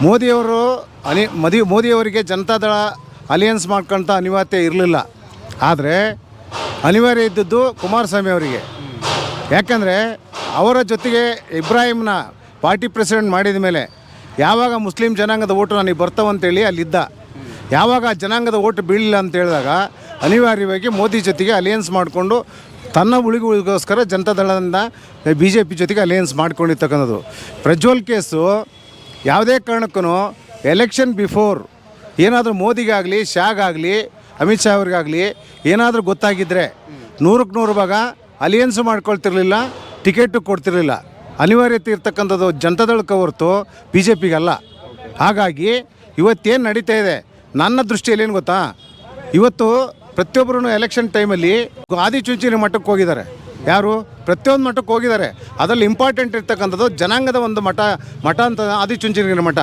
ಮೋದಿಯವರು ಮೋದಿಯವರಿಗೆ ಜನತಾದಳ ಅಲಿಯನ್ಸ್ ಮಾಡ್ಕೊಂತ ಅನಿವಾರ್ಯತೆ ಇರಲಿಲ್ಲ. ಆದರೆ ಅನಿವಾರ್ಯ ಇದ್ದದ್ದು ಕುಮಾರಸ್ವಾಮಿ ಅವರಿಗೆ. ಯಾಕಂದರೆ ಅವರ ಜೊತೆಗೆ ಇಬ್ರಾಹಿಂನ ಪಾರ್ಟಿ ಪ್ರೆಸಿಡೆಂಟ್ ಮಾಡಿದ ಮೇಲೆ ಯಾವಾಗ ಮುಸ್ಲಿಂ ಜನಾಂಗದ ಓಟು ನನಗೆ ಬರ್ತಾವಂತೇಳಿ ಅಲ್ಲಿದ್ದ, ಯಾವಾಗ ಜನಾಂಗದ ಓಟು ಬೀಳಿಲ್ಲ ಅಂತ ಹೇಳಿದಾಗ ಅನಿವಾರ್ಯವಾಗಿ ಮೋದಿ ಜೊತೆಗೆ ಅಲಿಯನ್ಸ್ ಮಾಡಿಕೊಂಡು ತನ್ನ ಉಳಿಗೋಸ್ಕರ ಜನತಾದಳದಿಂದ BJP ಜೊತೆಗೆ ಅಲಿಯನ್ಸ್ ಮಾಡ್ಕೊಂಡಿರ್ತಕ್ಕಂಥದ್ದು. ಪ್ರಜ್ವಲ್ ಕೇಸು ಯಾವುದೇ ಕಾರಣಕ್ಕೂ ಎಲೆಕ್ಷನ್ ಬಿಫೋರ್ ಏನಾದರೂ ಮೋದಿಗಾಗಲಿ ಶಾಗಾಗಲಿ ಅಮಿತ್ ಶಾ ಅವ್ರಿಗಾಗಲಿ ಏನಾದರೂ ಗೊತ್ತಾಗಿದ್ದರೆ 100ಕ್ಕೆ 100 ಭಾಗ ಅಲಿಯನ್ಸ್ ಮಾಡ್ಕೊಳ್ತಿರ್ಲಿಲ್ಲ, ಟಿಕೆಟು ಕೊಡ್ತಿರಲಿಲ್ಲ. ಅನಿವಾರ್ಯತೆ ಇರ್ತಕ್ಕಂಥದ್ದು ಜನತಾದಳಕ್ಕೆ ಹೊರತು BJPಗಲ್ಲ. ಹಾಗಾಗಿ ಇವತ್ತೇನು ನಡೀತಾ ಇದೆ ನನ್ನ ದೃಷ್ಟಿಯಲ್ಲಿ ಏನು ಗೊತ್ತಾ, ಇವತ್ತು ಪ್ರತಿಯೊಬ್ಬರೂ ಎಲೆಕ್ಷನ್ ಟೈಮಲ್ಲಿ ಆದಿಚುಂಚನಗಿರಿ ಮಠಕ್ಕೆ ಹೋಗಿದ್ದಾರೆ. ಯಾರು? ಪ್ರತಿಯೊಂದು ಮಠಕ್ಕೆ ಹೋಗಿದ್ದಾರೆ. ಅದರಲ್ಲಿ ಇಂಪಾರ್ಟೆಂಟ್ ಇರ್ತಕ್ಕಂಥದ್ದು ಜನಾಂಗದ ಒಂದು ಮಠ ಅಂತ ಆದಿಚುಂಚನಗಿರಿ ಮಠ.